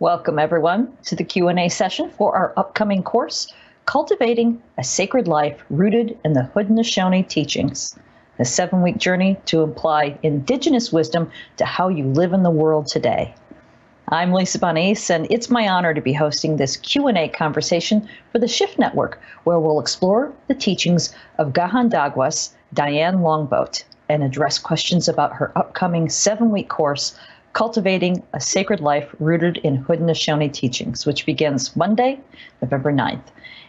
Welcome, everyone, to the Q&A session for our upcoming course, Cultivating a Sacred Life Rooted in the Haudenosaunee Teachings, a 7-week journey to apply Indigenous wisdom to how you live in the world today. I'm Lisa Bonise, and it's my honor to be hosting this Q&A conversation for the Shift Network, where we'll explore the teachings of Kahontakwas, Diane Longboat, and address questions about her upcoming 7-week course, Cultivating a Sacred Life Rooted in Haudenosaunee Teachings, which begins Monday, November 9th.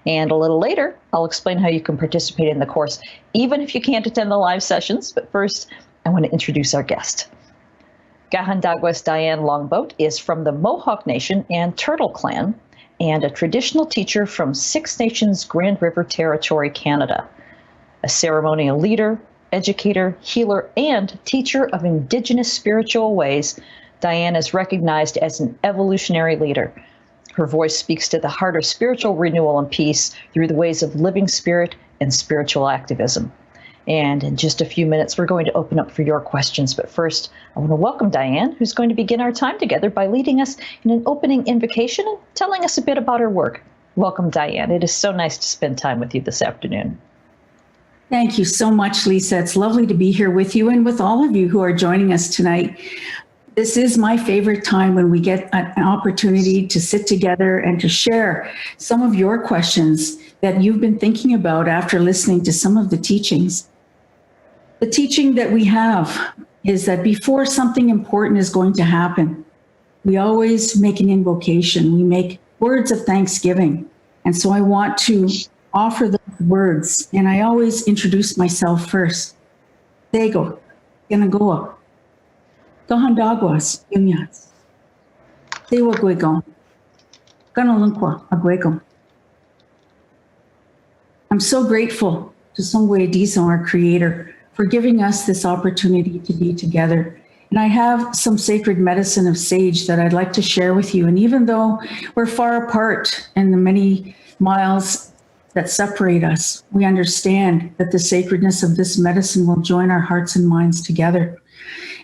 And a little later, I'll explain how you can participate in the course, even if you can't attend the live sessions. But first, I want to introduce our guest. Kahontakwas Diane Longboat is from the Mohawk Nation and Turtle Clan, and a traditional teacher from Six Nations Grand River Territory, Canada. A ceremonial leader, educator, healer, and teacher of Indigenous spiritual ways, Diane is recognized as an evolutionary leader. Her voice speaks to the heart of spiritual renewal and peace through the ways of living spirit and spiritual activism. And in just a few minutes, we're going to open up for your questions. But first, I want to welcome Diane, who's going to begin our time together by leading us in an opening invocation and telling us a bit about her work. Welcome, Diane. It is so nice to spend time with you this afternoon. Thank you so much, Lisa. It's lovely to be here with you and with all of you who are joining us tonight. This is my favorite time when we get an opportunity to sit together and to share some of your questions that you've been thinking about after listening to some of the teachings. The teaching that we have is that before something important is going to happen, we always make an invocation. We make words of thanksgiving. And so I want to offer those words, and I always introduce myself first. Tego, Yanagoa, Kahontakwas, Yunyats, Tewa Gwegom, Ganalunkwa, Agwegom. I'm so grateful to Songwe Diso, our creator, for giving us this opportunity to be together. And I have some sacred medicine of sage that I'd like to share with you. And even though we're far apart in the many miles that separate us, we understand that the sacredness of this medicine will join our hearts and minds together.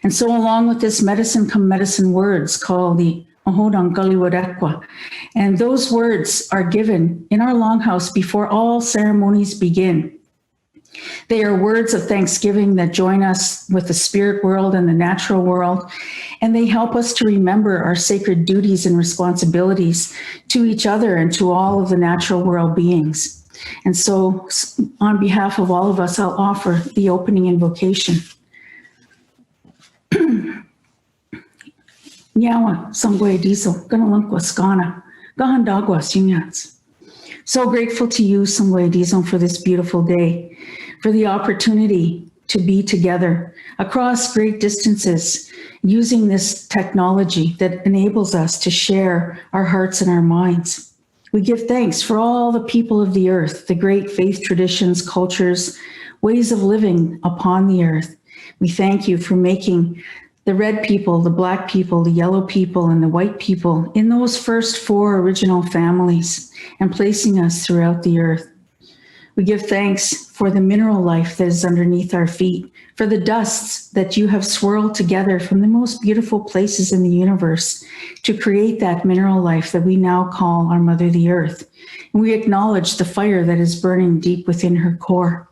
And so along with this medicine come medicine words called the Haudenosaunee. And those words are given in our longhouse before all ceremonies begin. They are words of thanksgiving that join us with the spirit world and the natural world, and they help us to remember our sacred duties and responsibilities to each other and to all of the natural world beings. And so on behalf of all of us, I'll offer the opening invocation. Nyawa, Songwe Diesel, Ganalunkwa Skana, Kahontakwas Yunyats. So grateful to you, Songwe Diesel, for this beautiful day, for the opportunity to be together across great distances, using this technology that enables us to share our hearts and our minds. We give thanks for all the people of the earth, the great faith traditions, cultures, ways of living upon the earth. We thank you for making the red people, the black people, the yellow people, and the white people in those first 4 original families and placing us throughout the earth. We give thanks for the mineral life that is underneath our feet, for the dusts that you have swirled together from the most beautiful places in the universe to create that mineral life that we now call our Mother the Earth. And we acknowledge the fire that is burning deep within her core.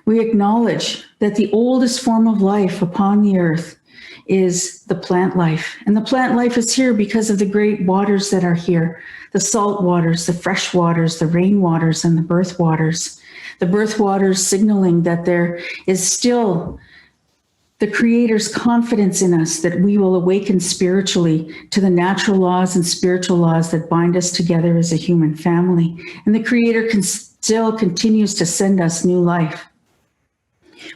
We acknowledge that the oldest form of life upon the earth is the plant life. And the plant life is here because of the great waters that are here, the salt waters, the fresh waters, the rain waters, and the birth waters. The birth waters signaling that there is still the Creator's confidence in us that we will awaken spiritually to the natural laws and spiritual laws that bind us together as a human family. And the Creator still continues to send us new life.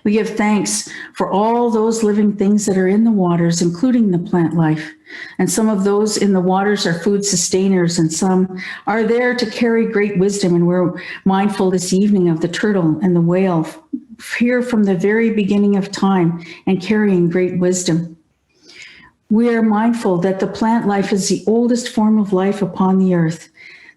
We give thanks for all those living things that are in the waters, including the plant life. And some of those in the waters are food sustainers, and some are there to carry great wisdom. And we're mindful this evening of the turtle and the whale, here from the very beginning of time and carrying great wisdom. We are mindful that the plant life is the oldest form of life upon the earth.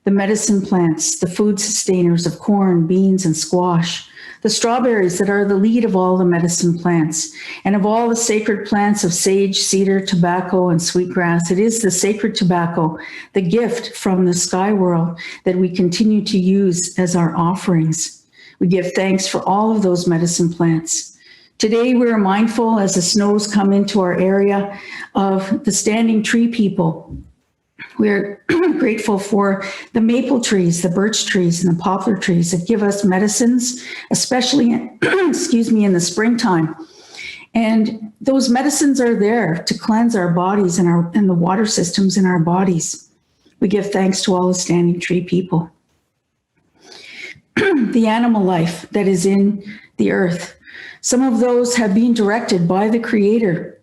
The medicine plants, the food sustainers of corn, beans, and squash, the strawberries that are the lead of all the medicine plants, and of all the sacred plants of sage, cedar, tobacco, and sweetgrass. It is the sacred tobacco, the gift from the sky world that we continue to use as our offerings. We give thanks for all of those medicine plants. Today, we are mindful as the snows come into our area of the standing tree people. We're grateful for the maple trees, the birch trees, and the poplar trees that give us medicines, especially in, in the springtime. And those medicines are there to cleanse our bodies and the water systems in our bodies. We give thanks to all the standing tree people. The animal life that is in the earth. Some of those have been directed by the Creator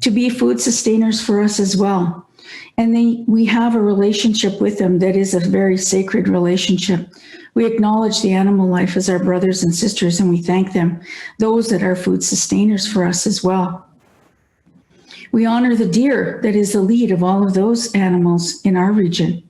to be food sustainers for us as well. And we have a relationship with them that is a very sacred relationship. We acknowledge the animal life as our brothers and sisters, and we thank them, those that are food sustainers for us as well. We honor the deer that is the lead of all of those animals in our region.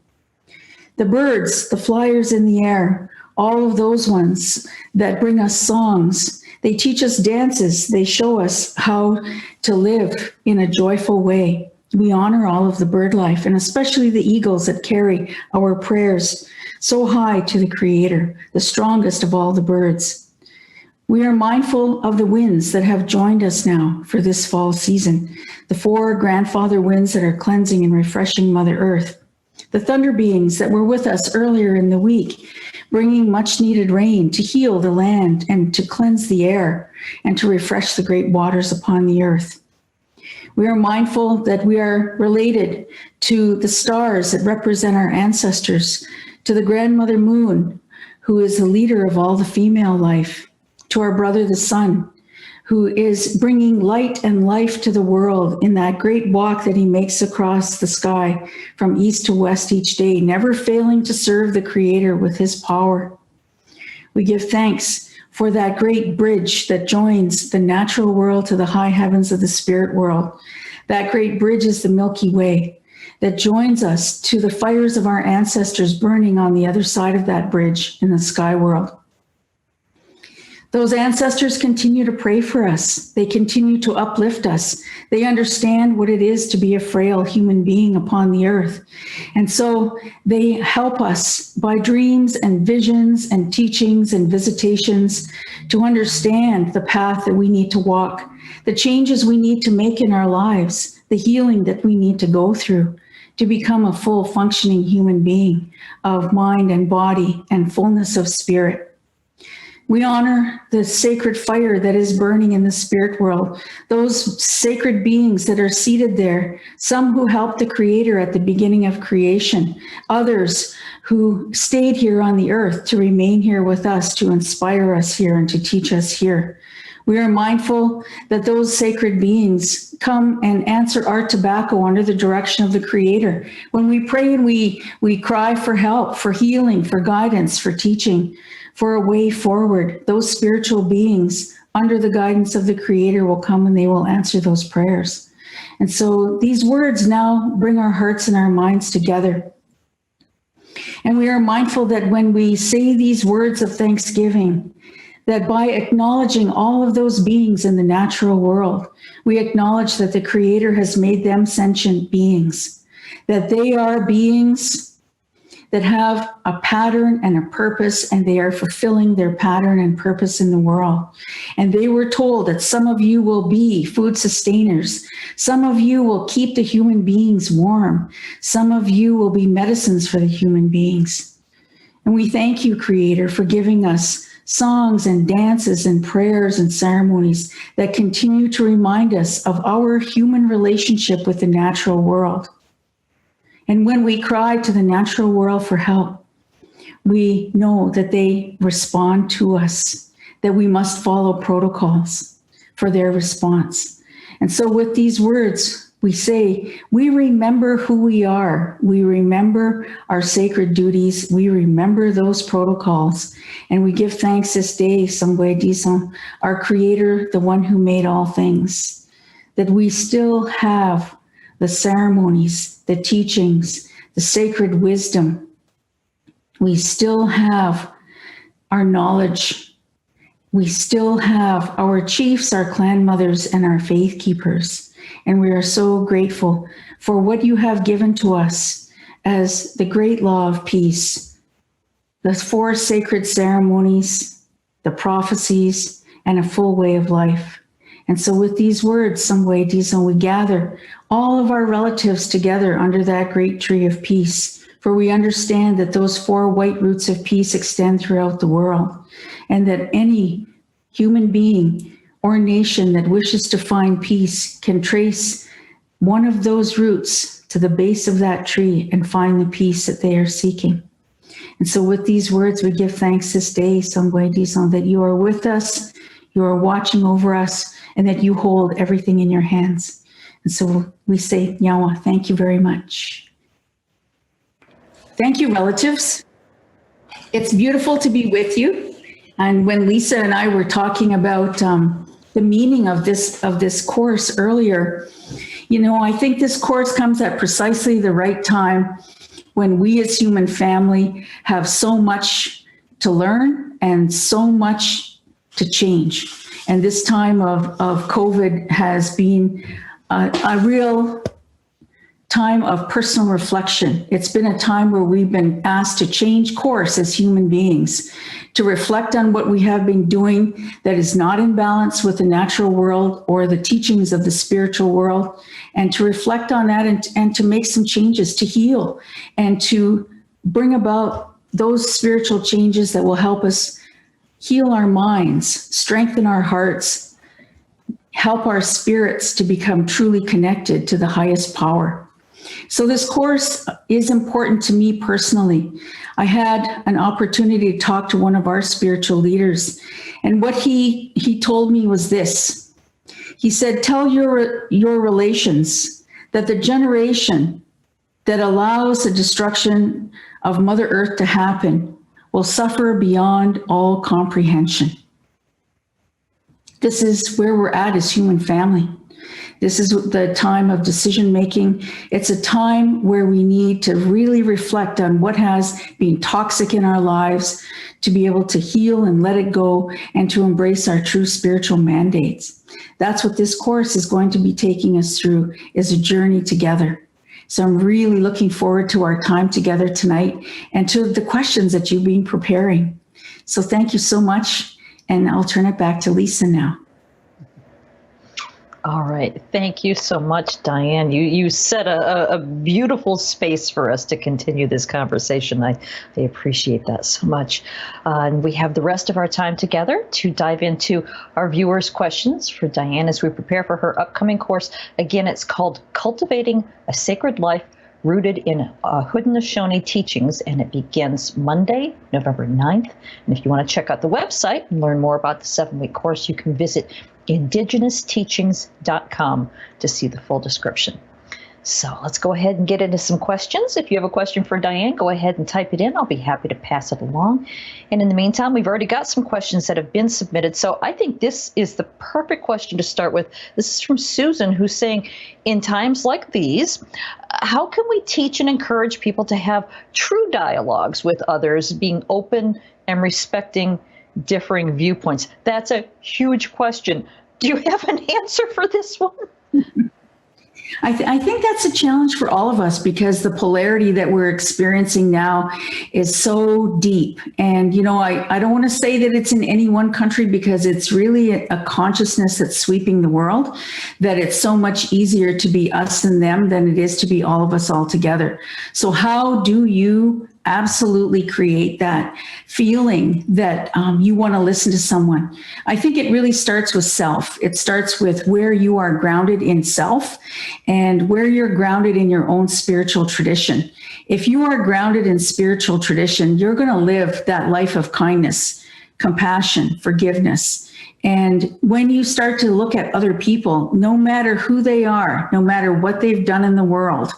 The birds, the flyers in the air, all of those ones that bring us songs. They teach us dances. They show us how to live in a joyful way. We honor all of the bird life, and especially the eagles that carry our prayers so high to the Creator, the strongest of all the birds. We are mindful of the winds that have joined us now for this fall season, the 4 grandfather winds that are cleansing and refreshing Mother Earth, the thunder beings that were with us earlier in the week, bringing much needed rain to heal the land and to cleanse the air and to refresh the great waters upon the earth. We are mindful that we are related to the stars that represent our ancestors, to the grandmother moon, who is the leader of all the female life, to our brother the sun, who is bringing light and life to the world in that great walk that he makes across the sky from east to west each day, never failing to serve the Creator with his power. We give thanks for that great bridge that joins the natural world to the high heavens of the spirit world. That great bridge is the Milky Way that joins us to the fires of our ancestors burning on the other side of that bridge in the sky world. Those ancestors continue to pray for us. They continue to uplift us. They understand what it is to be a frail human being upon the earth. And so they help us by dreams and visions and teachings and visitations to understand the path that we need to walk, the changes we need to make in our lives, the healing that we need to go through to become a full functioning human being of mind and body and fullness of spirit. We honor the sacred fire that is burning in the spirit world, those sacred beings that are seated there, some who helped the Creator at the beginning of creation, others who stayed here on the earth to remain here with us, to inspire us here and to teach us here. We are mindful that those sacred beings come and answer our tobacco under the direction of the Creator. When we pray and we cry for help, for healing, for guidance, for teaching, for a way forward, those spiritual beings under the guidance of the Creator will come and they will answer those prayers. And so these words now bring our hearts and our minds together. And we are mindful that when we say these words of thanksgiving, that by acknowledging all of those beings in the natural world, we acknowledge that the Creator has made them sentient beings, that they are beings that have a pattern and a purpose, and they are fulfilling their pattern and purpose in the world. And they were told that some of you will be food sustainers. Some of you will keep the human beings warm. Some of you will be medicines for the human beings. And we thank you, Creator, for giving us songs and dances and prayers and ceremonies that continue to remind us of our human relationship with the natural world. And when we cry to the natural world for help, we know that they respond to us, that we must follow protocols for their response. And so with these words, we say, we remember who we are. We remember our sacred duties. We remember those protocols. And we give thanks this day, Sangwe Disong, our Creator, the one who made all things, that we still have the ceremonies, the teachings, the sacred wisdom. We still have our knowledge we still have our chiefs, our clan mothers, and our faith keepers. And we are so grateful for what you have given to us as the great law of peace, the 4 sacred ceremonies, the prophecies, and a full way of life. And so with these words, Sangwe Dizon, we gather all of our relatives together under that great tree of peace, for we understand that those 4 white roots of peace extend throughout the world, and that any human being or nation that wishes to find peace can trace one of those roots to the base of that tree and find the peace that they are seeking. And so with these words, we give thanks this day, Sangwe Dizon, that you are with us, you are watching over us, and that you hold everything in your hands. And so we say, Nyawa, thank you very much. Thank you, relatives. It's beautiful to be with you. And when Lisa and I were talking about the meaning of this course earlier, you know, I think this course comes at precisely the right time when we as human family have so much to learn and so much to change. And this time of COVID has been a real time of personal reflection. It's been a time where we've been asked to change course as human beings, to reflect on what we have been doing that is not in balance with the natural world or the teachings of the spiritual world, and to reflect on that and to make some changes, to heal and to bring about those spiritual changes that will help us heal our minds, strengthen our hearts, help our spirits to become truly connected to the highest power. So this course is important to me personally. I had an opportunity to talk to one of our spiritual leaders, and what he told me was this. He said, tell your relations that the generation that allows the destruction of Mother Earth to happen will suffer beyond all comprehension. This is where we're at as human family. This is the time of decision making. It's a time where we need to really reflect on what has been toxic in our lives, to be able to heal and let it go, and to embrace our true spiritual mandates. That's what this course is going to be taking us through, is a journey together. So I'm really looking forward to our time together tonight and to the questions that you've been preparing. So thank you so much. And I'll turn it back to Lisa now. All right. Thank you so much, Diane. You set a beautiful space for us to continue this conversation. I appreciate that so much. And we have the rest of our time together to dive into our viewers' questions for Diane as we prepare for her upcoming course. Again, it's called Cultivating a Sacred Life, rooted in Haudenosaunee teachings, and it begins Monday, November 9th. And if you want to check out the website and learn more about the 7-week course, you can visit indigenousteachings.com to see the full description. So let's go ahead and get into some questions. If you have a question for Diane, go ahead and type it in. I'll be happy to pass it along. And in the meantime, we've already got some questions that have been submitted. So I think this is the perfect question to start with. This is from Susan, who's saying, in times like these, how can we teach and encourage people to have true dialogues with others, being open and respecting differing viewpoints? That's a huge question. Do you have an answer for this one? I think that's a challenge for all of us, because the polarity that we're experiencing now is so deep. And, you know, I don't want to say that it's in any one country, because it's really a consciousness that's sweeping the world, that it's so much easier to be us and them than it is to be all of us all together. So how do you absolutely create that feeling that you want to listen to someone? I think it really starts with self. It starts with where you are grounded in self and where you're grounded in your own spiritual tradition. If you are grounded in spiritual tradition, you're going to live that life of kindness, compassion, forgiveness. And when you start to look at other people, no matter who they are, no matter what they've done in the world,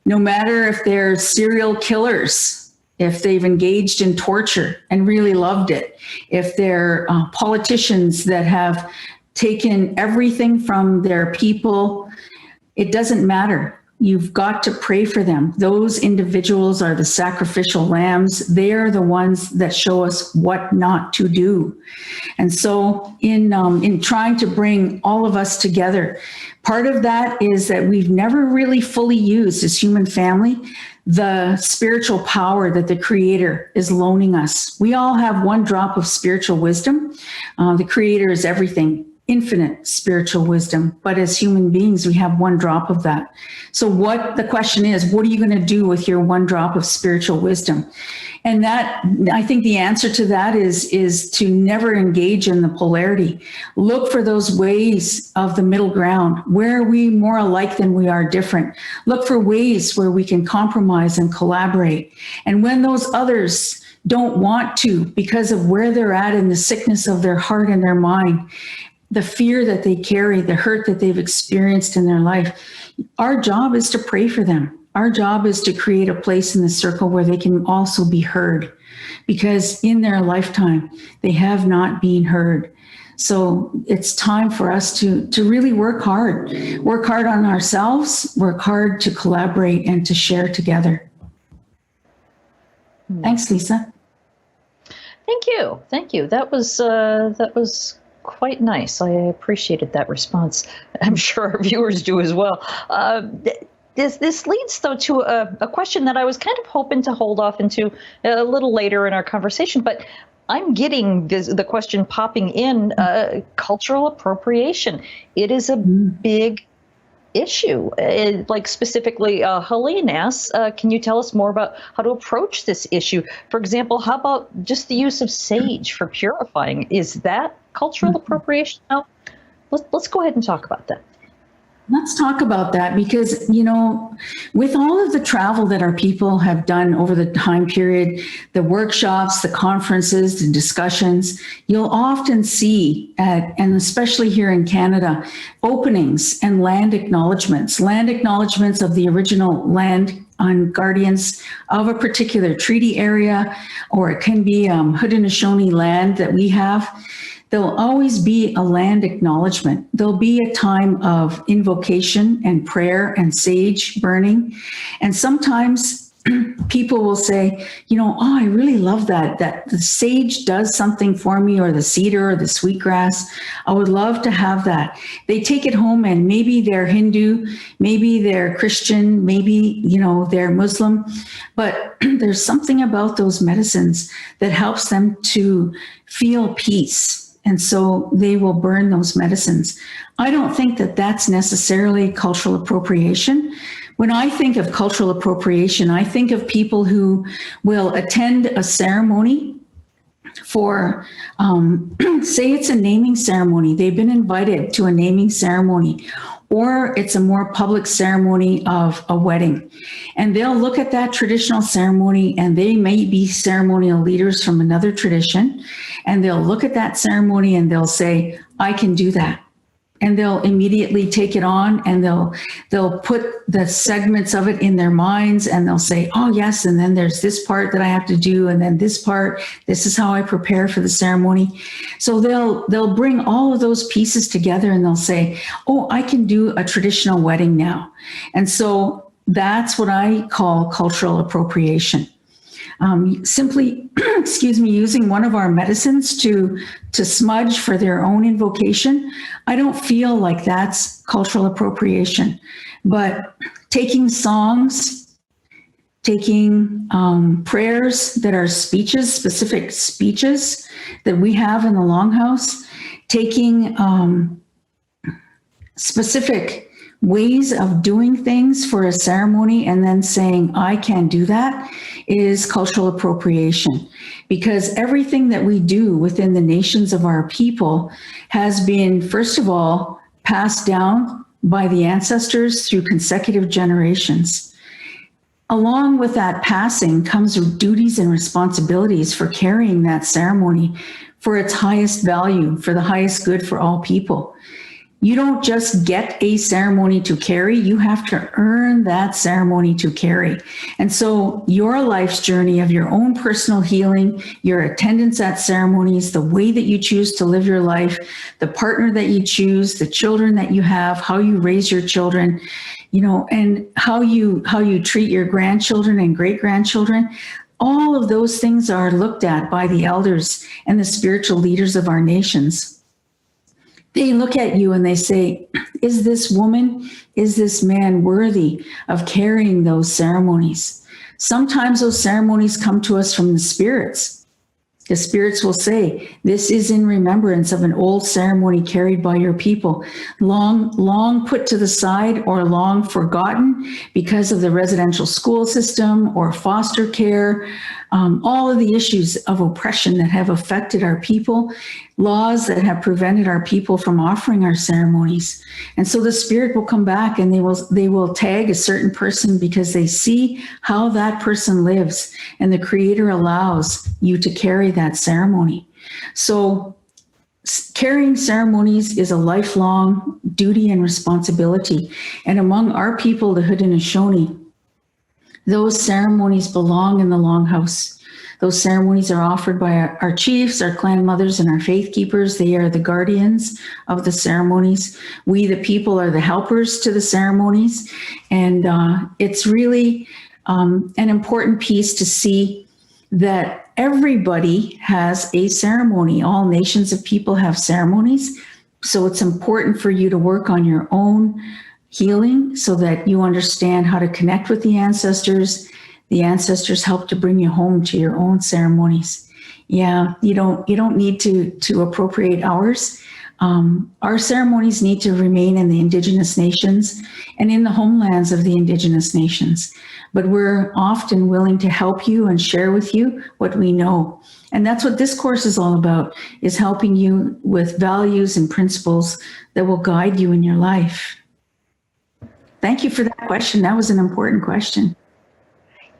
no matter if they're serial killers, if they've engaged in torture and really loved it, if they're politicians that have taken everything from their people, it doesn't matter. You've got to pray for them. Those individuals are the sacrificial lambs. They are the ones that show us what not to do. And so in trying to bring all of us together, part of that is that we've never really fully used as human family the spiritual power that the Creator is loaning us. We all have one drop of spiritual wisdom. The Creator is everything, infinite spiritual wisdom. But as human beings, we have one drop of that. So what the question is, what are you going to do with your one drop of spiritual wisdom? And that, I think the answer to that is to never engage in the polarity. Look for those ways of the middle ground. Where are we more alike than we are different? Look for ways where we can compromise and collaborate. And when those others don't want to, because of where they're at in the sickness of their heart and their mind, the fear that they carry, the hurt that they've experienced in their life, our job is to pray for them. Our job is to create a place in the circle where they can also be heard, because in their lifetime, they have not been heard. So it's time for us to really work hard on ourselves, work hard to collaborate and to share together. Thanks, Lisa. Thank you. That was quite nice. I appreciated that response. I'm sure our viewers do as well. This leads, though, to a question that I was kind of hoping to hold off into a little later in our conversation, but I'm getting the question popping in, cultural appropriation. It is a big issue. Like specifically, Helene asks, can you tell us more about how to approach this issue? For example, how about just the use of sage for purifying? Is that cultural appropriation? Now, let's go ahead and talk about that. Let's talk about that, because, with all of the travel that our people have done over the time period, the workshops, the conferences, the discussions, you'll often see, and especially here in Canada, openings and land acknowledgements of the original land on guardians of a particular treaty area, or it can be Haudenosaunee land that we have. There'll always be a land acknowledgement. There'll be a time of invocation and prayer and sage burning. And sometimes people will say, I really love that the sage does something for me, or the cedar or the sweetgrass. I would love to have that. They take it home, and maybe they're Hindu, maybe they're Christian, maybe, they're Muslim, but there's something about those medicines that helps them to feel peace. And so they will burn those medicines. I don't think that that's necessarily cultural appropriation. When I think of cultural appropriation, I think of people who will attend a ceremony for, say it's a naming ceremony. They've been invited to a naming ceremony, or it's a more public ceremony of a wedding. And they'll look at that traditional ceremony, and they may be ceremonial leaders from another tradition, and they'll look at that ceremony and they'll say, I can do that. And they'll immediately take it on, and they'll put the segments of it in their minds, and they'll say, oh yes, and then there's this part that I have to do, and then this part, this is how I prepare for the ceremony. So they'll bring all of those pieces together, and they'll say, oh, I can do a traditional wedding now. And so that's what I call cultural appropriation. Simply, using one of our medicines to smudge for their own invocation, I don't feel like that's cultural appropriation. But taking songs, taking prayers that are speeches, specific speeches that we have in the Longhouse, taking specific ways of doing things for a ceremony and then saying, I can do that, is cultural appropriation. Because everything that we do within the nations of our people has been, first of all, passed down by the ancestors through consecutive generations. Along with that passing comes duties and responsibilities for carrying that ceremony for its highest value, for the highest good for all people. You don't just get a ceremony to carry, you have to earn that ceremony to carry. And so your life's journey of your own personal healing, your attendance at ceremonies, the way that you choose to live your life, the partner that you choose, the children that you have, how you raise your children, and how you treat your grandchildren and great-grandchildren, all of those things are looked at by the elders and the spiritual leaders of our nations. They look at you and they say, is this woman, is this man worthy of carrying those ceremonies? Sometimes those ceremonies come to us from the spirits. The spirits will say, this is in remembrance of an old ceremony carried by your people, long put to the side or long forgotten because of the residential school system or foster care, all of the issues of oppression that have affected our people, laws that have prevented our people from offering our ceremonies. And so the spirit will come back and they will tag a certain person because they see how that person lives, and the Creator allows you to carry that ceremony. So carrying ceremonies is a lifelong duty and responsibility. And among our people, the Haudenosaunee, those ceremonies belong in the Longhouse. Those ceremonies are offered by our chiefs, our clan mothers, and our faith keepers. They are the guardians of the ceremonies. We, the people, are the helpers to the ceremonies. And it's really an important piece to see that everybody has a ceremony. All nations of people have ceremonies. So it's important for you to work on your own healing so that you understand how to connect with the ancestors. The ancestors help to bring you home to your own ceremonies. Yeah, you don't need to appropriate ours. Our ceremonies need to remain in the Indigenous nations and in the homelands of the Indigenous nations. But we're often willing to help you and share with you what we know. And that's what this course is all about, is helping you with values and principles that will guide you in your life. Thank you for that question. That was an important question.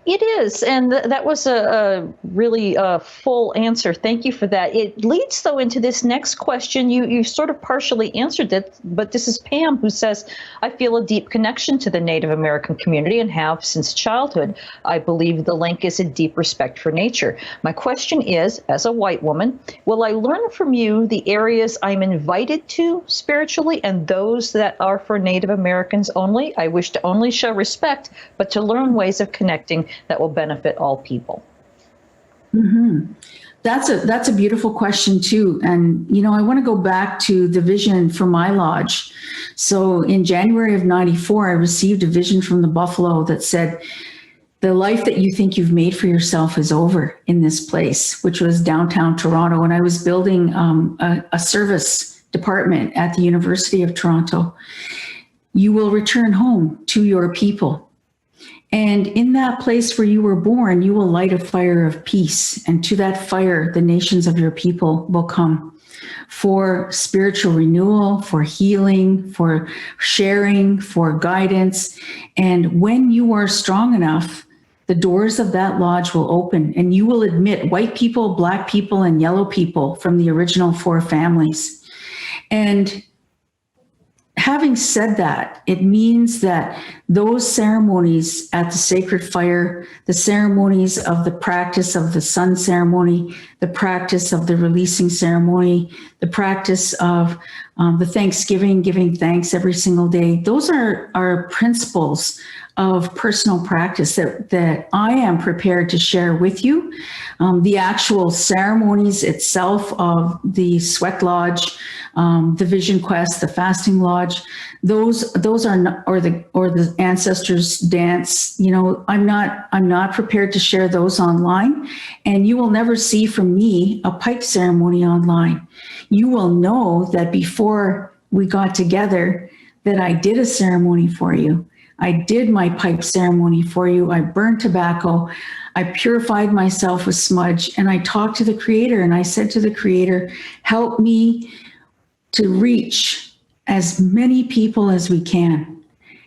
It is, and that was a really full answer. Thank you for that. It leads, though, into this next question. You sort of partially answered it, but this is Pam who says, I feel a deep connection to the Native American community and have since childhood. I believe the link is a deep respect for nature. My question is, as a white woman, will I learn from you the areas I'm invited to spiritually and those that are for Native Americans only? I wish to only show respect, but to learn ways of connecting that will benefit all people. Mm-hmm. That's a beautiful question too. And, I want to go back to the vision for my lodge. So in January of '94, I received a vision from the Buffalo that said, the life that you think you've made for yourself is over in this place, which was downtown Toronto. And I was building a service department at the University of Toronto. You will return home to your people. And in that place where you were born, you will light a fire of peace. And to that fire, the nations of your people will come for spiritual renewal, for healing, for sharing, for guidance. And when you are strong enough, the doors of that lodge will open and you will admit white people, Black people, and yellow people from the original 4 families. And having said that, it means that those ceremonies at the sacred fire, the ceremonies of the practice of the sun ceremony, the practice of the releasing ceremony, the practice of the Thanksgiving, giving thanks every single day, those are principles of personal practice that I am prepared to share with you. The actual ceremonies itself of the Sweat Lodge, the Vision Quest, the Fasting Lodge, those are not, or the Ancestors Dance. I'm not prepared to share those online, and you will never see from me a pipe ceremony online. You will know that before we got together, that I did a ceremony for you. I did my pipe ceremony for you. I burned tobacco. I purified myself with smudge, and I talked to the Creator, and I said to the Creator, help me to reach as many people as we can.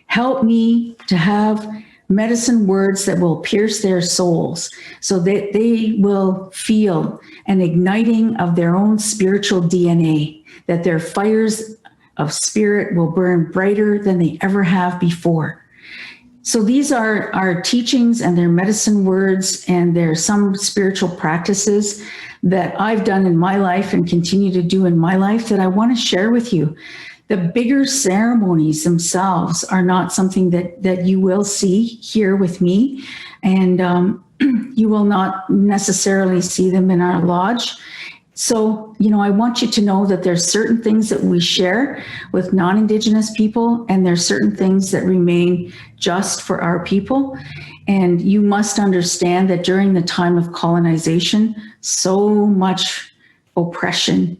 Help me to have medicine words that will pierce their souls so that they will feel an igniting of their own spiritual DNA, that their fires of spirit will burn brighter than they ever have before. So these are our teachings and their medicine words, and there are some spiritual practices that I've done in my life and continue to do in my life that I want to share with you. The bigger ceremonies themselves are not something that you will see here with me, and you will not necessarily see them in our lodge. So, I want you to know that there's certain things that we share with non-Indigenous people, and there's certain things that remain just for our people. And you must understand that during the time of colonization, so much oppression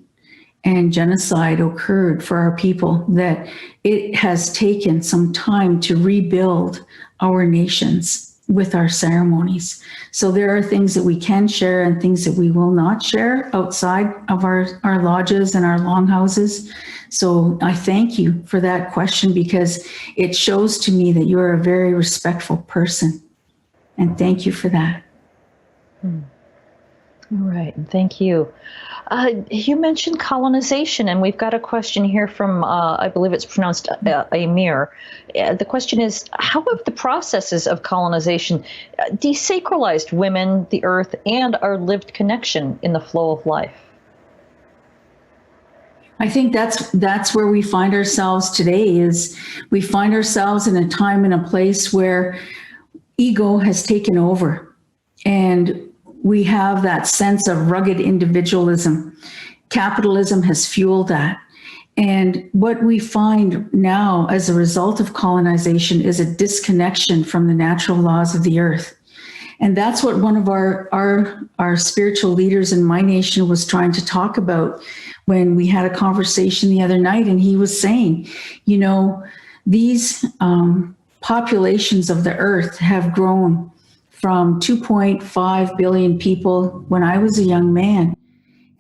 and genocide occurred for our people that it has taken some time to rebuild our nations with our ceremonies. So there are things that we can share and things that we will not share outside of our lodges and our longhouses. So I thank you for that question, because it shows to me that you're a very respectful person. And thank you for that. All right. Thank you. You mentioned colonization, and we've got a question here from, I believe it's pronounced Amir. The question is, how have the processes of colonization desacralized women, the earth, and our lived connection in the flow of life? I think that's where we find ourselves today. Is we find ourselves in a time and a place where ego has taken over, and we have that sense of rugged individualism. Capitalism has fueled that. And what we find now as a result of colonization is a disconnection from the natural laws of the earth. And that's what one of our spiritual leaders in my nation was trying to talk about when we had a conversation the other night. And he was saying, these populations of the earth have grown from 2.5 billion people when I was a young man.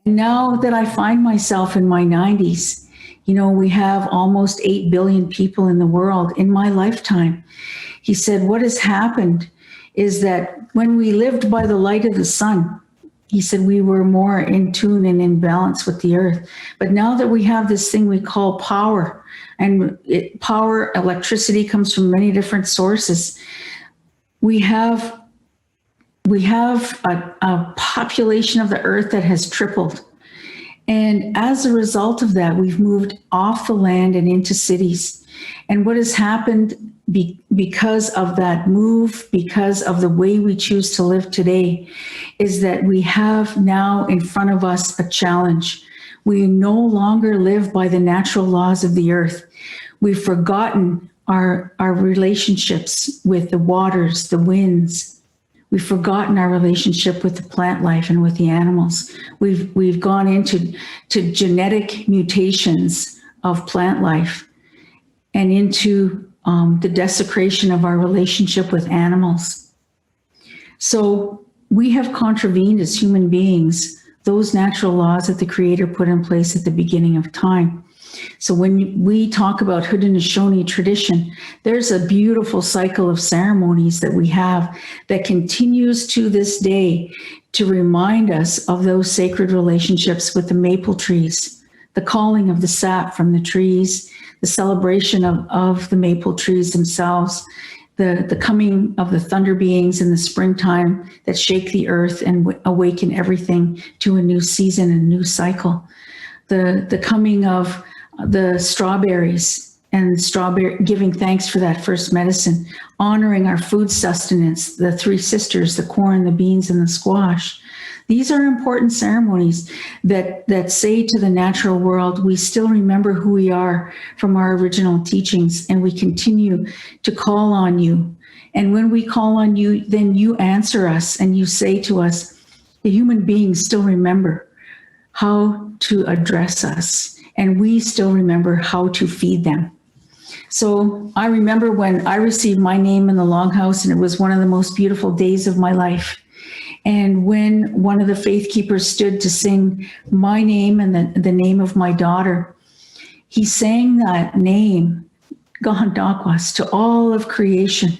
Now that I find myself in my 90s, we have almost 8 billion people in the world in my lifetime. He said, what has happened is that when we lived by the light of the sun, he said we were more in tune and in balance with the earth. But now that we have this thing we call power, and power, electricity comes from many different sources, we have a population of the earth that has tripled. And as a result of that, we've moved off the land and into cities. And what has happened because of that move, because of the way we choose to live today, is that we have now in front of us a challenge. We no longer live by the natural laws of the earth. We've forgotten our relationships with the waters, the winds. We've forgotten our relationship with the plant life and with the animals. We've gone into genetic mutations of plant life and into the desecration of our relationship with animals. So we have contravened as human beings those natural laws that the Creator put in place at the beginning of time. So when we talk about Haudenosaunee tradition, there's a beautiful cycle of ceremonies that we have that continues to this day to remind us of those sacred relationships with the maple trees, the calling of the sap from the trees, the celebration of the maple trees themselves, the coming of the thunder beings in the springtime that shake the earth and awaken everything to a new season and a new cycle, the coming of the strawberries and giving thanks for that first medicine, honoring our food sustenance, the three sisters, the corn, the beans, and the squash. These are important ceremonies that say to the natural world, we still remember who we are from our original teachings, and we continue to call on you. And when we call on you, then you answer us and you say to us, the human beings still remember how to address us, and we still remember how to feed them. So I remember when I received my name in the Longhouse, and it was one of the most beautiful days of my life. And when one of the faith keepers stood to sing my name and the name of my daughter, he sang that name, Kahontakwas, to all of creation,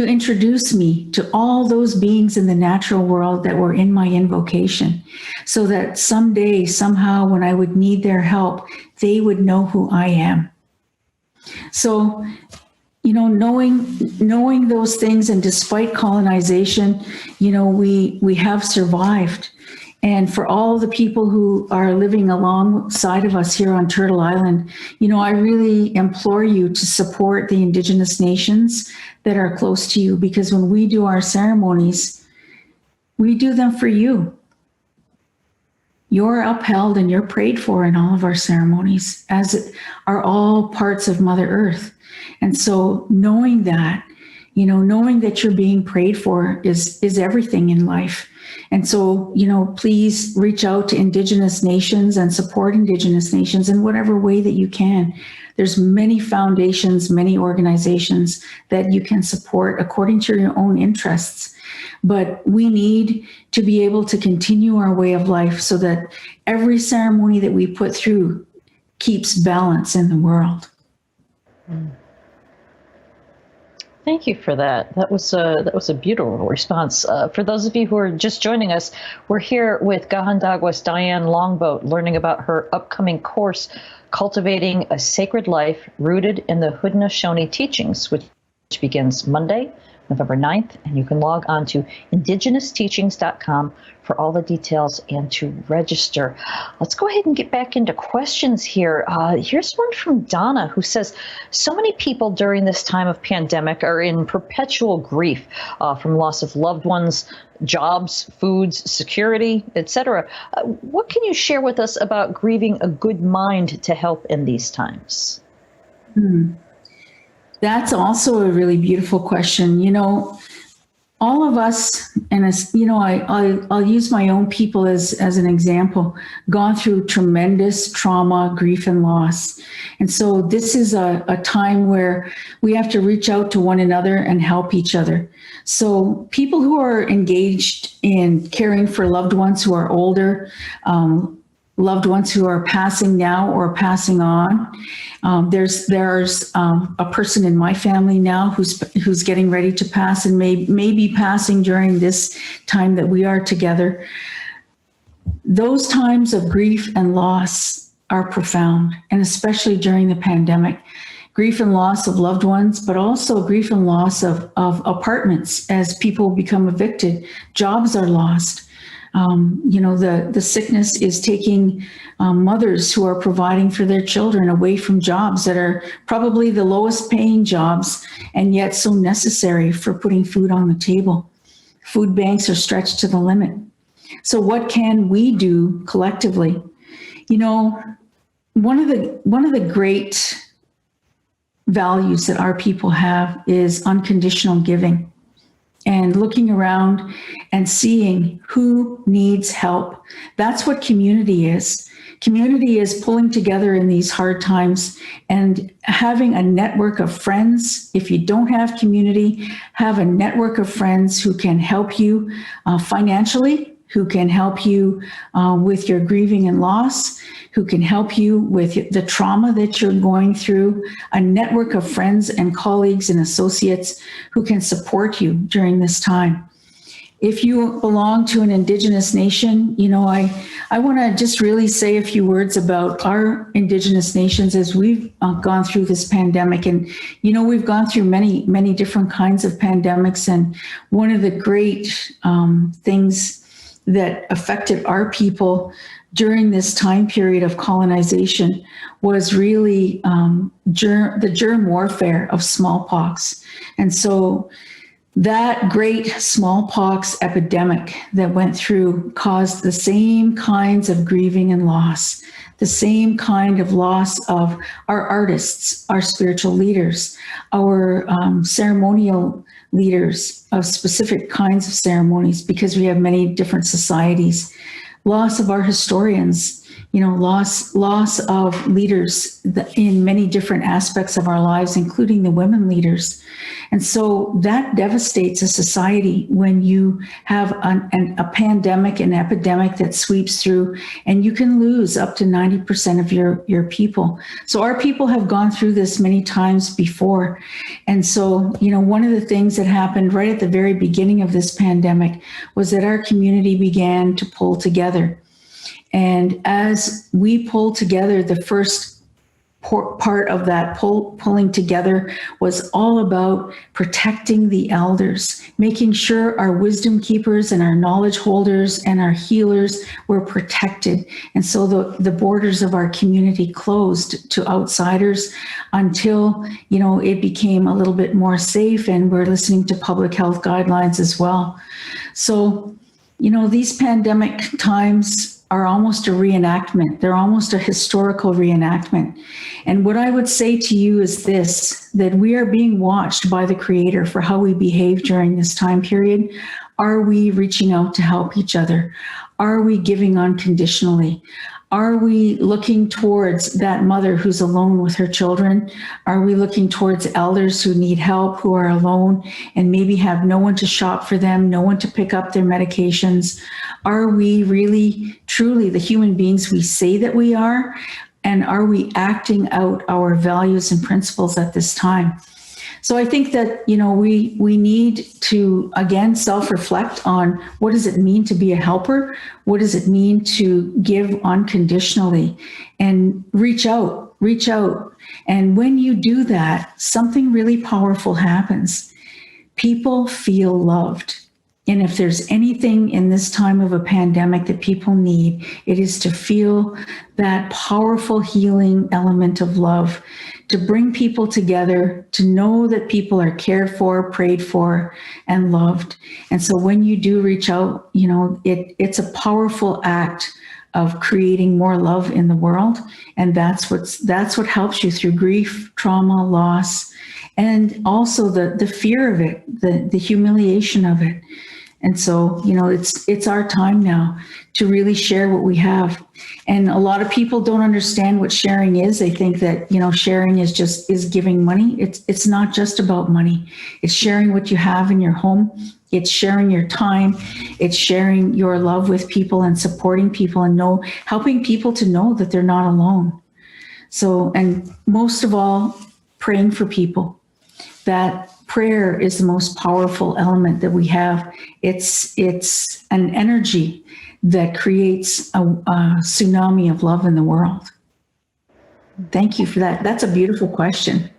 to introduce me to all those beings in the natural world that were in my invocation, so that someday, somehow, when I would need their help, they would know who I am. So, knowing those things, and despite colonization, we have survived. And for all the people who are living alongside of us here on Turtle Island, I really implore you to support the Indigenous nations that are close to you, because when we do our ceremonies, we do them for you. You're upheld and you're prayed for in all of our ceremonies, as are all parts of Mother Earth. And so knowing that you're being prayed for is everything in life. And so, please reach out to Indigenous nations and support Indigenous nations in whatever way that you can. There's many foundations, many organizations that you can support according to your own interests. But we need to be able to continue our way of life so that every ceremony that we put through keeps balance in the world. Thank you for that. That was a beautiful response. For those of you who are just joining us, we're here with Kahontakwas Diane Longboat, learning about her upcoming course, Cultivating a Sacred Life Rooted in the Haudenosaunee Teachings, which begins Monday, November 9th, and you can log on to indigenousteachings.com for all the details and to register. Let's go ahead and get back into questions here. Here's one from Donna, who says, so many people during this time of pandemic are in perpetual grief from loss of loved ones, jobs, foods, security, etc. What can you share with us about grieving a good mind to help in these times? That's also a really beautiful question. All of us, and I'll use my own people as an example, gone through tremendous trauma, grief, and loss. And so this is a time where we have to reach out to one another and help each other. So people who are engaged in caring for loved ones who are older, loved ones who are passing now or passing on. There's a person in my family now who's getting ready to pass and may be passing during this time that we are together. Those times of grief and loss are profound, and especially during the pandemic. Grief and loss of loved ones, but also grief and loss of apartments as people become evicted. Jobs are lost. The sickness is taking mothers who are providing for their children away from jobs that are probably the lowest paying jobs and yet so necessary for putting food on the table. Food banks are stretched to the limit. So what can we do collectively? One of the great values that our people have is unconditional giving. And looking around and seeing who needs help. That's what community is. Community is pulling together in these hard times and having a network of friends. If you don't have community, have a network of friends who can help you financially, who can help you with your grieving and loss, who can help you with the trauma that you're going through, a network of friends and colleagues and associates who can support you during this time. If you belong to an Indigenous nation, I want to just really say a few words about our Indigenous nations as we've gone through this pandemic. And, we've gone through many, many different kinds of pandemics. And one of the great things that affected our people during this time period of colonization was really the germ warfare of smallpox. And so that great smallpox epidemic that went through caused the same kinds of grieving and loss, the same kind of loss of our artists, our spiritual leaders, our ceremonial leaders of specific kinds of ceremonies, because we have many different societies. Loss of our historians, loss of leaders in many different aspects of our lives, including the women leaders. And so that devastates a society when you have a pandemic, an epidemic that sweeps through, and you can lose up to 90% of your people. So our people have gone through this many times before. And so, one of the things that happened right at the very beginning of this pandemic was that our community began to pull together. And as we pulled together, the first part of that pulling together was all about protecting the elders, making sure our wisdom keepers and our knowledge holders and our healers were protected. And so the borders of our community closed to outsiders until, it became a little bit more safe, and we're listening to public health guidelines as well. So, these pandemic times are almost a reenactment. They're almost a historical reenactment. And what I would say to you is this, that we are being watched by the Creator for how we behave during this time period. Are we reaching out to help each other? Are we giving unconditionally? Are we looking towards that mother who's alone with her children? Are we looking towards elders who need help, who are alone and maybe have no one to shop for them, no one to pick up their medications? Are we really, truly the human beings we say that we are? And are we acting out our values and principles at this time? So I think that, we need to, again, self-reflect on what does it mean to be a helper? What does it mean to give unconditionally and reach out? And when you do that, something really powerful happens. People feel loved. And if there's anything in this time of a pandemic that people need, it is to feel that powerful healing element of love, to bring people together, to know that people are cared for, prayed for, and loved. And so when you do reach out, it's a powerful act of creating more love in the world. And that's what helps you through grief, trauma, loss, and also the fear of it, the humiliation of it. And so, it's our time now to really share what we have. And a lot of people don't understand what sharing is. They think that, sharing is giving money. It's not just about money. It's sharing what you have in your home. It's sharing your time. It's sharing your love with people and supporting people and helping people to know that they're not alone. So, and most of all, praying for people. That prayer is the most powerful element that we have. It's an energy that creates a tsunami of love in the world. Thank you for that. That's a beautiful question.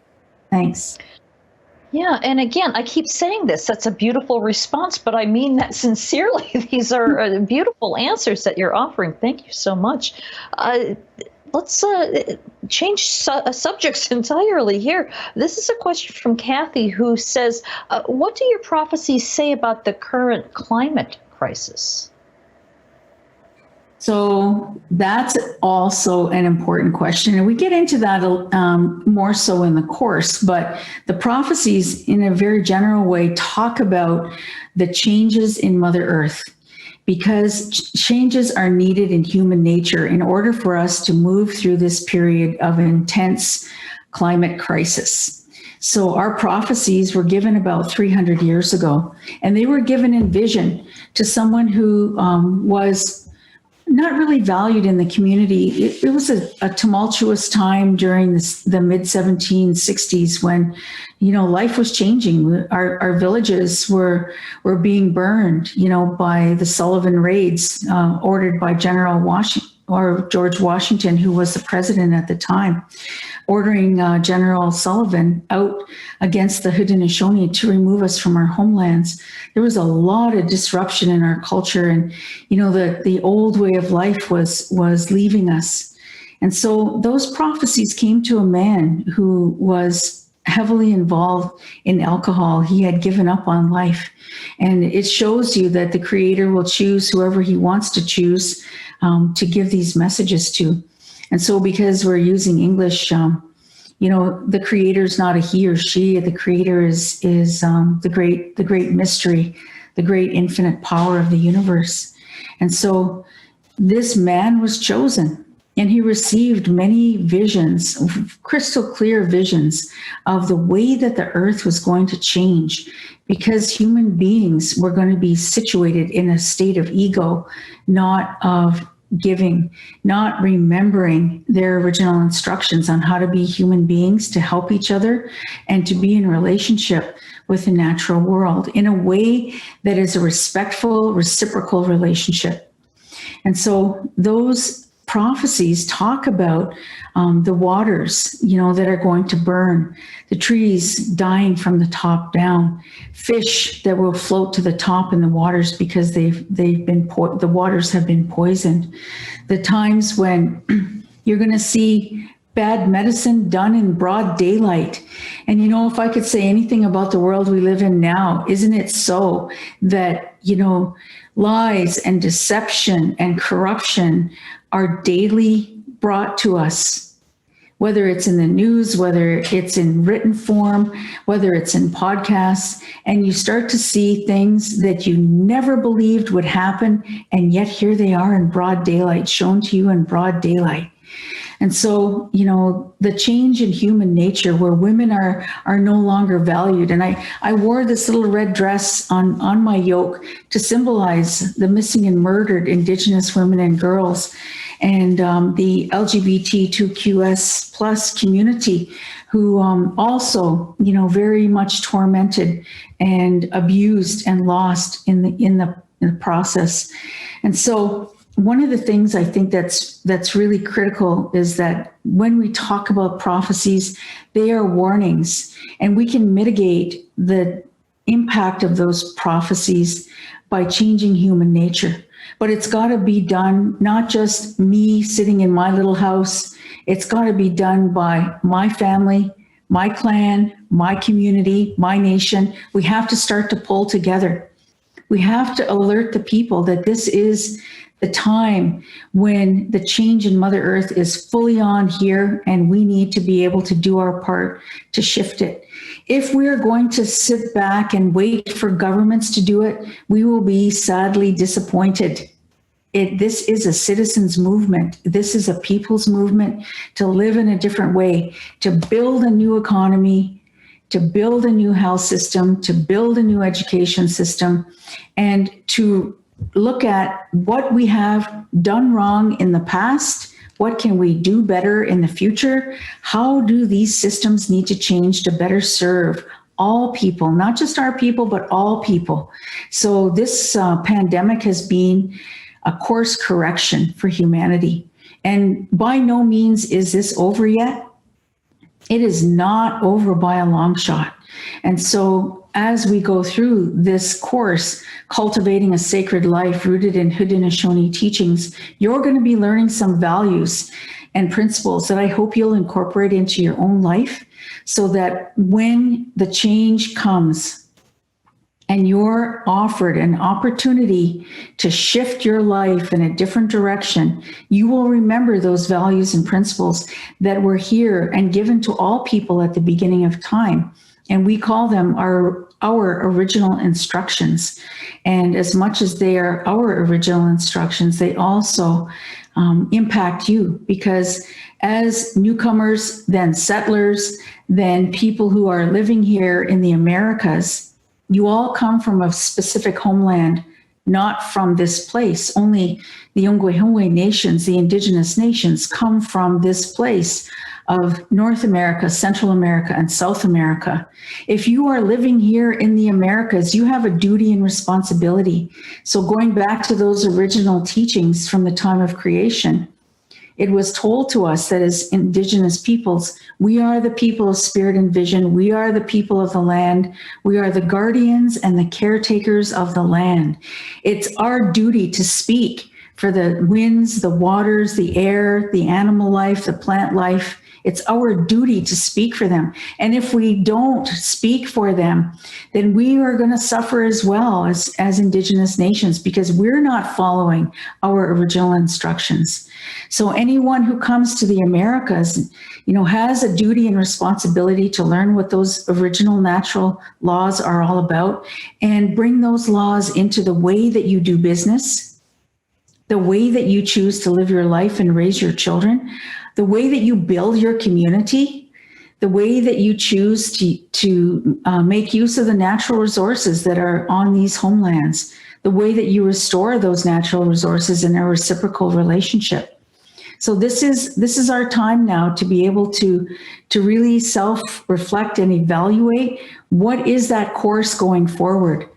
Thanks. Yeah, and again, I keep saying this, that's a beautiful response, but I mean that sincerely. These are beautiful answers that you're offering. Thank you so much. Let's change subjects entirely here. This is a question from Kathy, who says, what do your prophecies say about the current climate crisis? So that's also an important question. And we get into that more so in the course, but the prophecies in a very general way talk about the changes in Mother Earth, because changes are needed in human nature in order for us to move through this period of intense climate crisis. So our prophecies were given about 300 years ago, and they were given in vision to someone who was not really valued in the community. It was a tumultuous time during the mid-1760s when, life was changing. Our villages were being burned, by the Sullivan raids ordered by George Washington, who was the president at the time, ordering General Sullivan out against the Haudenosaunee to remove us from our homelands. There was a lot of disruption in our culture, and the old way of life was leaving us. And so those prophecies came to a man who was heavily involved in alcohol. He had given up on life, and it shows you that the Creator will choose whoever he wants to choose to give these messages to. And so because we're using English, the Creator is not a he or she. The Creator is the great mystery, the great infinite power of the universe. And so this man was chosen And he received many visions, crystal clear visions of the way that the earth was going to change, because human beings were going to be situated in a state of ego, not of giving, not remembering their original instructions on how to be human beings, to help each other, and to be in relationship with the natural world in a way that is a respectful, reciprocal relationship. And so those prophecies talk about the waters, that are going to burn, the trees dying from the top down, fish that will float to the top in the waters because the waters have been poisoned. The times when you're going to see bad medicine done in broad daylight. And if I could say anything about the world we live in now, isn't it so that, lies and deception and corruption are daily brought to us, whether it's in the news, whether it's in written form, whether it's in podcasts, and you start to see things that you never believed would happen, and yet here they are in broad daylight, shown to you in broad daylight. And so, the change in human nature where women are no longer valued. And I wore this little red dress on my yoke to symbolize the missing and murdered Indigenous women and girls, and the LGBTQS plus community who also, very much tormented and abused and lost in the process. And so one of the things I think that's really critical is that when we talk about prophecies, they are warnings, and we can mitigate the impact of those prophecies by changing human nature. But it's got to be done, not just me sitting in my little house. It's got to be done by my family, my clan, my community, my nation. We have to start to pull together. We have to alert the people that this is the time when the change in Mother Earth is fully on here, and we need to be able to do our part to shift it. If we're going to sit back and wait for governments to do it, we will be sadly disappointed. This is a citizens' movement. This is a people's movement to live in a different way, to build a new economy, to build a new health system, to build a new education system, and to look at what we have done wrong in the past. What can we do better in the future? How do these systems need to change to better serve all people, not just our people, but all people? So this pandemic has been a course correction for humanity. And by no means is this over yet. It is not over by a long shot. And so as we go through this course, Cultivating a Sacred Life Rooted in Haudenosaunee Teachings, you're going to be learning some values and principles that I hope you'll incorporate into your own life, so that when the change comes and you're offered an opportunity to shift your life in a different direction, you will remember those values and principles that were here and given to all people at the beginning of time. And we call them our original instructions. And as much as they are our original instructions, they also impact you, because as newcomers, then settlers, then people who are living here in the Americas, you all come from a specific homeland, not from this place. Only the Ongwehongwe nations, the indigenous nations, come from this place of North America, Central America, and South America. If you are living here in the Americas, you have a duty and responsibility. So going back to those original teachings from the time of creation, it was told to us that as indigenous peoples, we are the people of spirit and vision. We are the people of the land. We are the guardians and the caretakers of the land. It's our duty to speak for the winds, the waters, the air, the animal life, the plant life. It's our duty to speak for them. And if we don't speak for them, then we are going to suffer as well as indigenous nations, because we're not following our original instructions. So anyone who comes to the Americas, has a duty and responsibility to learn what those original natural laws are all about, and bring those laws into the way that you do business, the way that you choose to live your life and raise your children, the way that you build your community, the way that you choose to make use of the natural resources that are on these homelands, the way that you restore those natural resources in a reciprocal relationship. So this is our time now to be able to really self-reflect and evaluate what is that course going forward,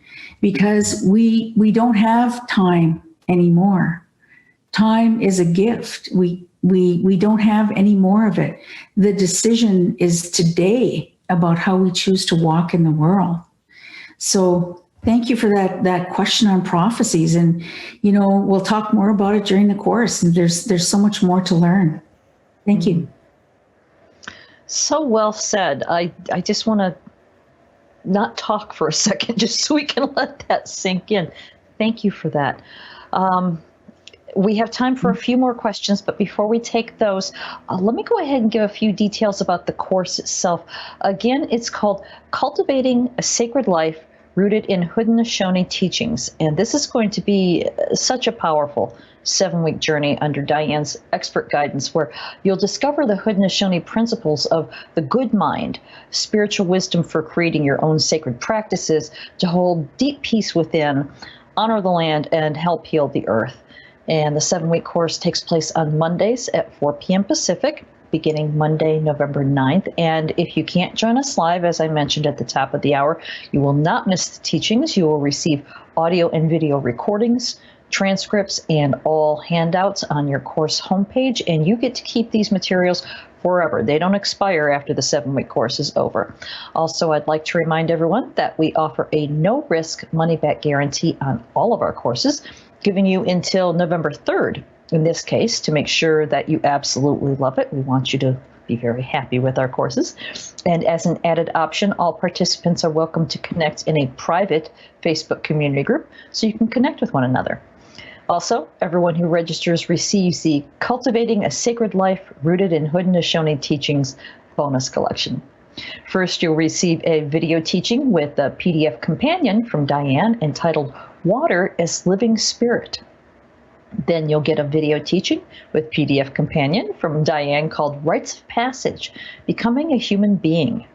because we don't have time anymore. Time is a gift. We don't have any more of it. The decision is today about how we choose to walk in the world. So thank you for that question on prophecies. And, we'll talk more about it during the course. And there's so much more to learn. Thank you. So well said. I just want to not talk for a second, just so we can let that sink in. Thank you for that. We have time for a few more questions, but before we take those, let me go ahead and give a few details about the course itself. Again, it's called Cultivating a Sacred Life Rooted in Haudenosaunee Teachings. And this is going to be such a powerful 7-week journey under Diane's expert guidance, where you'll discover the Haudenosaunee principles of the good mind, spiritual wisdom for creating your own sacred practices to hold deep peace within, honor the land, and help heal the earth. And the 7-week course takes place on Mondays at 4 p.m. Pacific, beginning Monday, November 9th. And if you can't join us live, as I mentioned at the top of the hour, you will not miss the teachings. You will receive audio and video recordings, transcripts, and all handouts on your course homepage. And you get to keep these materials forever. They don't expire after the 7-week course is over. Also, I'd like to remind everyone that we offer a no-risk money-back guarantee on all of our courses, giving you until November 3rd, in this case, to make sure that you absolutely love it. We want you to be very happy with our courses. And as an added option, all participants are welcome to connect in a private Facebook community group so you can connect with one another. Also, everyone who registers receives the Cultivating a Sacred Life Rooted in Haudenosaunee Teachings bonus collection. First, you'll receive a video teaching with a PDF companion from Diane entitled Water as Living Spirit. Then you'll get a video teaching with PDF companion from Diane called Rites of Passage, Becoming a Human Being.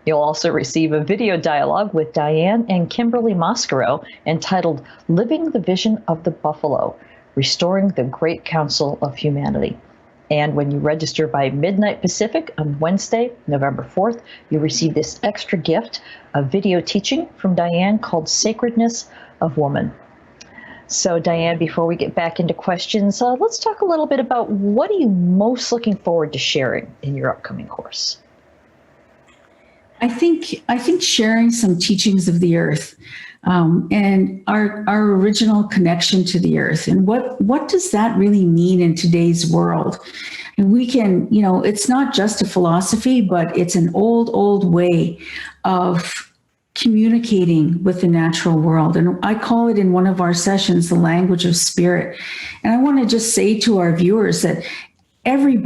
You'll also receive a video dialogue with Diane and Kimberly Moscaro entitled Living the Vision of the Buffalo, Restoring the Great Council of Humanity. And when you register by midnight Pacific on Wednesday, November 4th, you'll receive this extra gift, a video teaching from Diane called Sacredness of Woman. So Diane, before we get back into questions, let's talk a little bit about what are you most looking forward to sharing in your upcoming course? I think sharing some teachings of the earth and our original connection to the earth, and what does that really mean in today's world? And we can, it's not just a philosophy, but it's an old way of communicating with the natural world. And I call it in one of our sessions, the language of spirit. And I want to just say to our viewers that every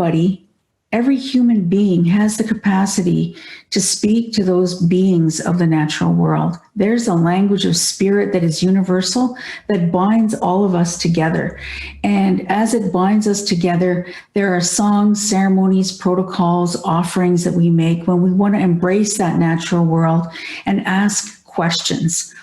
human being has the capacity to speak to those beings of the natural world. There's a language of spirit that is universal, that binds all of us together. And as it binds us together, there are songs, ceremonies, protocols, offerings that we make when we want to embrace that natural world and ask questions.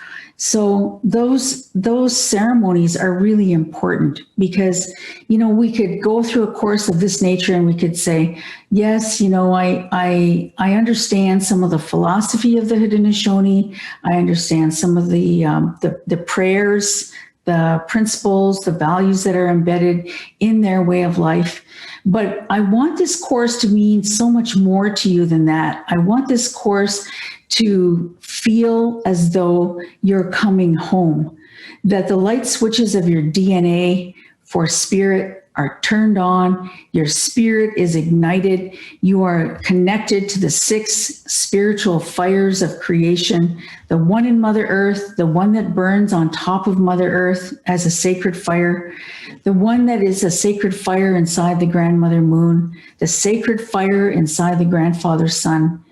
So those ceremonies are really important because, we could go through a course of this nature and we could say, yes, I understand some of the philosophy of the Haudenosaunee. I understand some of the prayers, the principles, the values that are embedded in their way of life. But I want this course to mean so much more to you than that. I want this course to feel as though you're coming home, that the light switches of your DNA for spirit are turned on, your spirit is ignited, you are connected to the 6 spiritual fires of creation, the one in Mother Earth, the one that burns on top of Mother Earth as a sacred fire, the one that is a sacred fire inside the Grandmother Moon, the sacred fire inside the Grandfather Sun.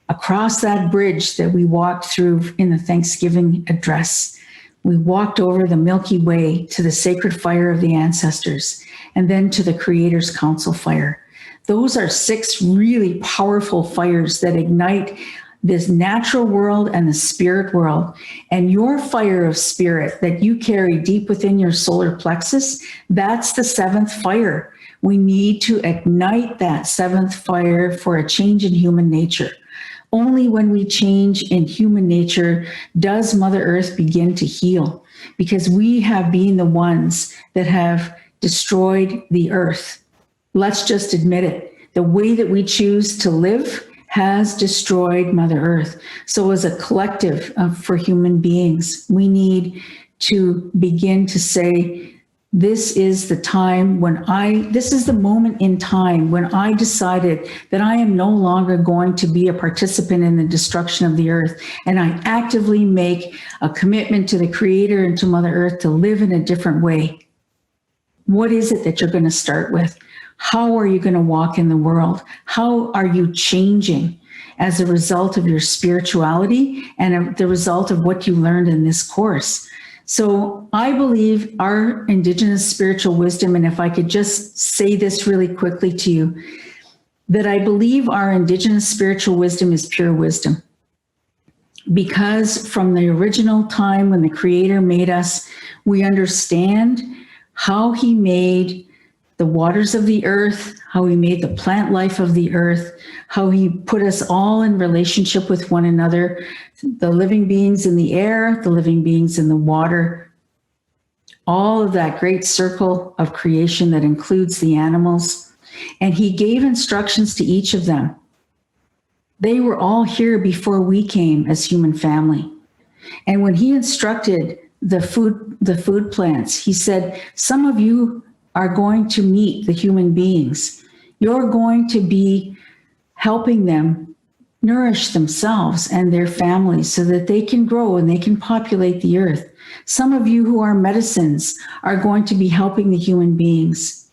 Across that bridge that we walked through in the Thanksgiving address, We walked over the Milky Way to the sacred fire of the ancestors, and then to the Creator's Council fire. Those are 6 really powerful fires that ignite this natural world and the spirit world. And your fire of spirit that you carry deep within your solar plexus, that's the 7th fire. We need to ignite that 7th fire for a change in human nature. Only when we change in human nature does Mother Earth begin to heal, because we have been the ones that have destroyed the earth. Let's just admit it. The way that we choose to live has destroyed Mother Earth. So as a collective for human beings, we need to begin to say, this is the time when this is the moment in time when I decided that I am no longer going to be a participant in the destruction of the earth. And I actively make a commitment to the Creator and to Mother Earth to live in a different way. What is it that you're going to start with? How are you going to walk in the world? How are you changing as a result of your spirituality and the result of what you learned in this course? So I believe our Indigenous spiritual wisdom, and if I could just say this really quickly to you, that I believe our Indigenous spiritual wisdom is pure wisdom. Because from the original time when the Creator made us, we understand how He made the waters of the earth, how He made the plant life of the earth, how He put us all in relationship with one another, the living beings in the air, the living beings in the water, all of that great circle of creation that includes the animals. And He gave instructions to each of them. They were all here before we came as human family. And when He instructed the food plants, He said, some of you are going to meet the human beings. You're going to be helping them nourish themselves and their families so that they can grow and they can populate the earth. Some of you who are medicines are going to be helping the human beings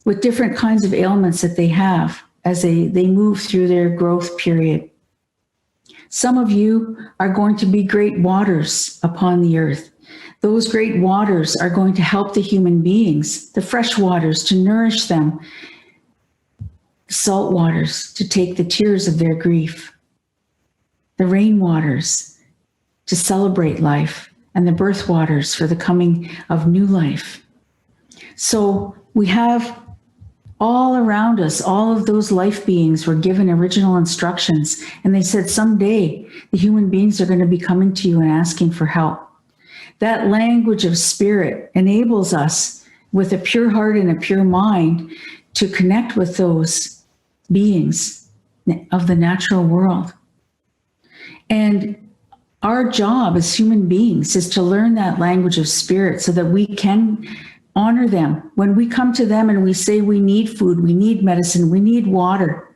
with different kinds of ailments that they have as they move through their growth period. Some of you are going to be great waters upon the earth. Those great waters are going to help the human beings, the fresh waters, to nourish them, salt waters to take the tears of their grief, the rain waters to celebrate life, and the birth waters for the coming of new life. So we have all around us, all of those life beings were given original instructions, and they said someday the human beings are going to be coming to you and asking for help. That language of spirit enables us with a pure heart and a pure mind to connect with those beings of the natural world. And our job as human beings is to learn that language of spirit so that we can honor them. When we come to them and we say we need food, we need medicine, we need water,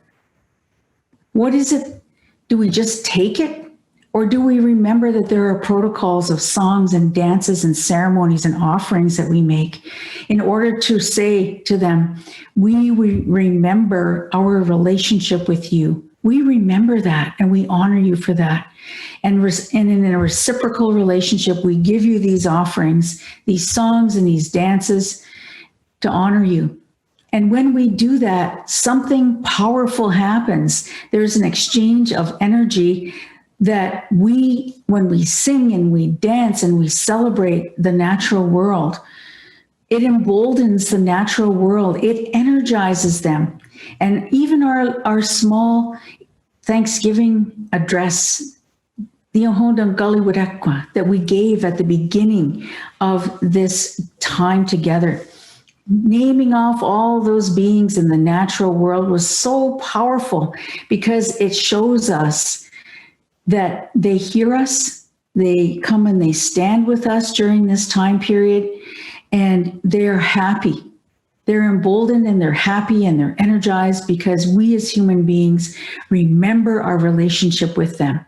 what is it? Do we just take it? Or do we remember that there are protocols of songs and dances and ceremonies and offerings that we make in order to say to them, we remember our relationship with you. We remember that and we honor you for that. And in a reciprocal relationship, we give you these offerings, these songs and these dances to honor you. And when we do that, something powerful happens. There's an exchange of energy that when we sing and we dance and we celebrate the natural world, it emboldens the natural world. It energizes them. And even our small Thanksgiving address, the Haudenosaunee that we gave at the beginning of this time together, naming off all those beings in the natural world was so powerful because it shows us that they hear us, they come and they stand with us during this time period, and they're happy. They're emboldened and they're happy and they're energized because we as human beings remember our relationship with them.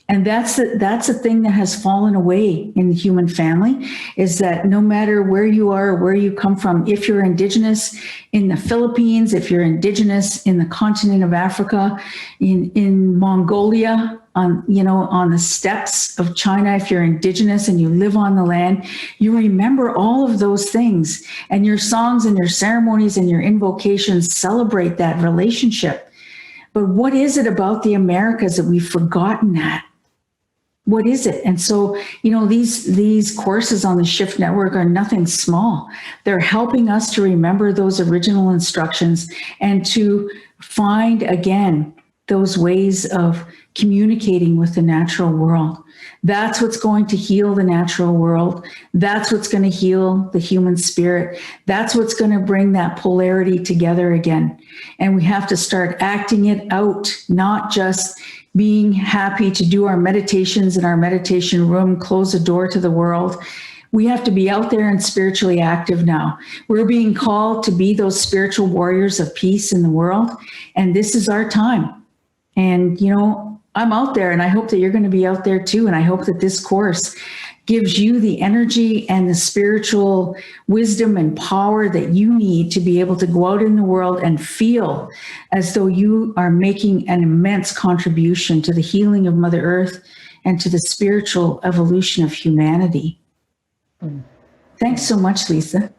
And that's a thing that has fallen away in the human family, is that no matter where you are or where you come from, if you're Indigenous in the Philippines, if you're Indigenous in the continent of Africa, in Mongolia, on the steppes of China, if you're indigenous and you live on the land, you remember all of those things, and your songs and your ceremonies and your invocations celebrate that relationship. But what is it about the Americas that we've forgotten that? What is it? And so, these courses on the Shift Network are nothing small. They're helping us to remember those original instructions and to find again those ways of communicating with the natural world. That's what's going to heal the natural world. That's what's going to heal the human spirit. That's what's going to bring that polarity together again. And we have to start acting it out, not just being happy to do our meditations in our meditation room, close the door to the world. We have to be out there and spiritually active now. We're being called to be those spiritual warriors of peace in the world. And this is our time. And, I'm out there, and I hope that you're going to be out there too. And I hope that this course gives you the energy and the spiritual wisdom and power that you need to be able to go out in the world and feel as though you are making an immense contribution to the healing of Mother Earth and to the spiritual evolution of humanity. Thanks so much, Lisa.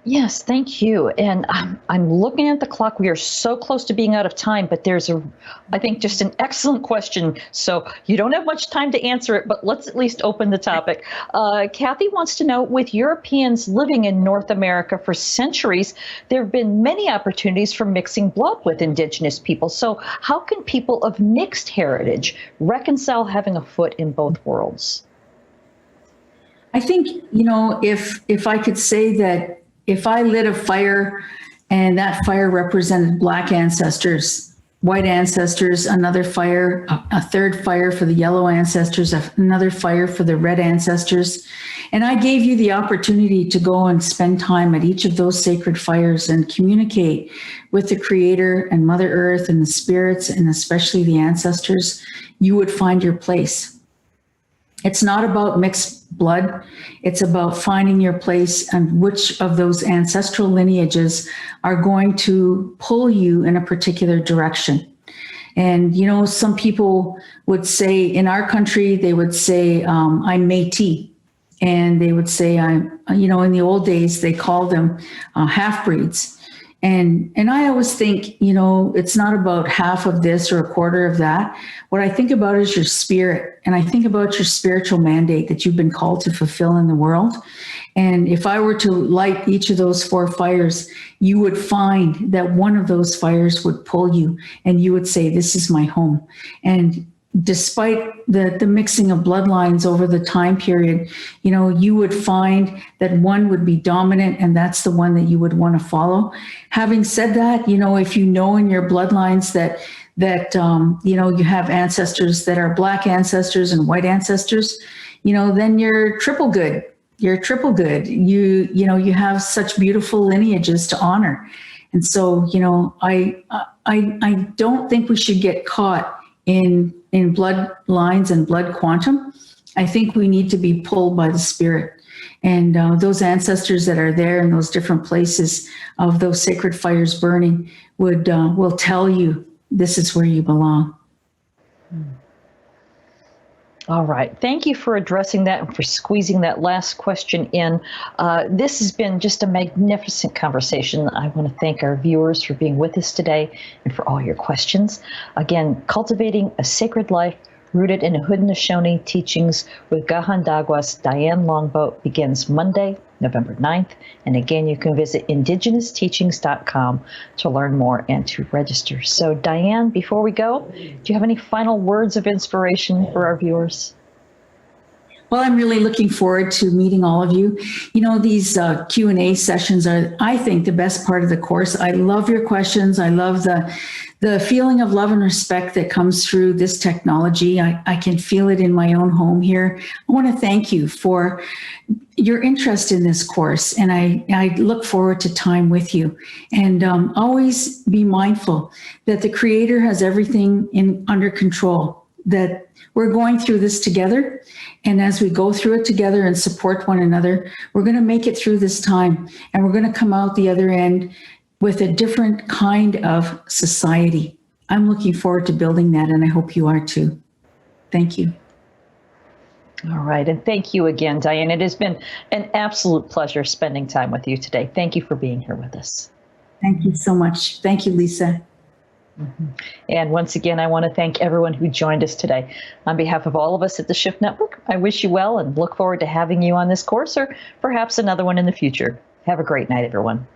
Yes, thank you. And I'm looking at the clock. We are so close to being out of time, but there's I think, just an excellent question. So you don't have much time to answer it, but let's at least open the topic. Kathy wants to know, with Europeans living in North America for centuries, there have been many opportunities for mixing blood with Indigenous people. So how can people of mixed heritage reconcile having a foot in both worlds? I think, if I could say that, if I lit a fire and that fire represented Black ancestors, white ancestors, another fire, a third fire for the yellow ancestors, another fire for the red ancestors, and I gave you the opportunity to go and spend time at each of those sacred fires and communicate with the Creator and Mother Earth and the spirits, and especially the ancestors, you would find your place. It's not about mixed blood. It's about finding your place and which of those ancestral lineages are going to pull you in a particular direction. And, some people would say, in our country, they would say, I'm Métis. And they would say, in the old days, they called them half-breeds. And I always think, it's not about half of this or a quarter of that. What I think about is your spirit. And I think about your spiritual mandate that you've been called to fulfill in the world. And if I were to light each of those 4 fires, you would find that one of those fires would pull you and you would say, this is my home. And despite the mixing of bloodlines over the time period, you would find that one would be dominant, and that's the one that you would want to follow. Having said that, if you know in your bloodlines that you have ancestors that are Black ancestors and white ancestors, then you're triple good. You're triple good. You have such beautiful lineages to honor. And so, I don't think we should get caught in bloodlines and blood quantum. I think we need to be pulled by the spirit. And those ancestors that are there in those different places of those sacred fires burning will tell you this is where you belong. All right. Thank you for addressing that and for squeezing that last question in. This has been just a magnificent conversation. I want to thank our viewers for being with us today and for all your questions. Again, Cultivating a Sacred Life Rooted in Haudenosaunee Teachings with Kahontakwas Diane Longboat begins Monday, November 9th. And again, you can visit indigenousteachings.com to learn more and to register. So Diane, before we go, do you have any final words of inspiration for our viewers? Well, I'm really looking forward to meeting all of you. These Q&A sessions are, I think, the best part of the course. I love your questions. I love the feeling of love and respect that comes through this technology. I can feel it in my own home here. I want to thank you for your interest in this course, and I look forward to time with you. And always be mindful that the Creator has everything under control, that we're going through this together. And as we go through it together and support one another, we're going to make it through this time, and we're going to come out the other end with a different kind of society. I'm looking forward to building that, and I hope you are too. Thank you. All right. And thank you again, Diane. It has been an absolute pleasure spending time with you today. Thank you for being here with us. Thank you so much. Thank you, Lisa. And once again, I want to thank everyone who joined us today. On behalf of all of us at the Shift Network, I wish you well and look forward to having you on this course or perhaps another one in the future. Have a great night, everyone.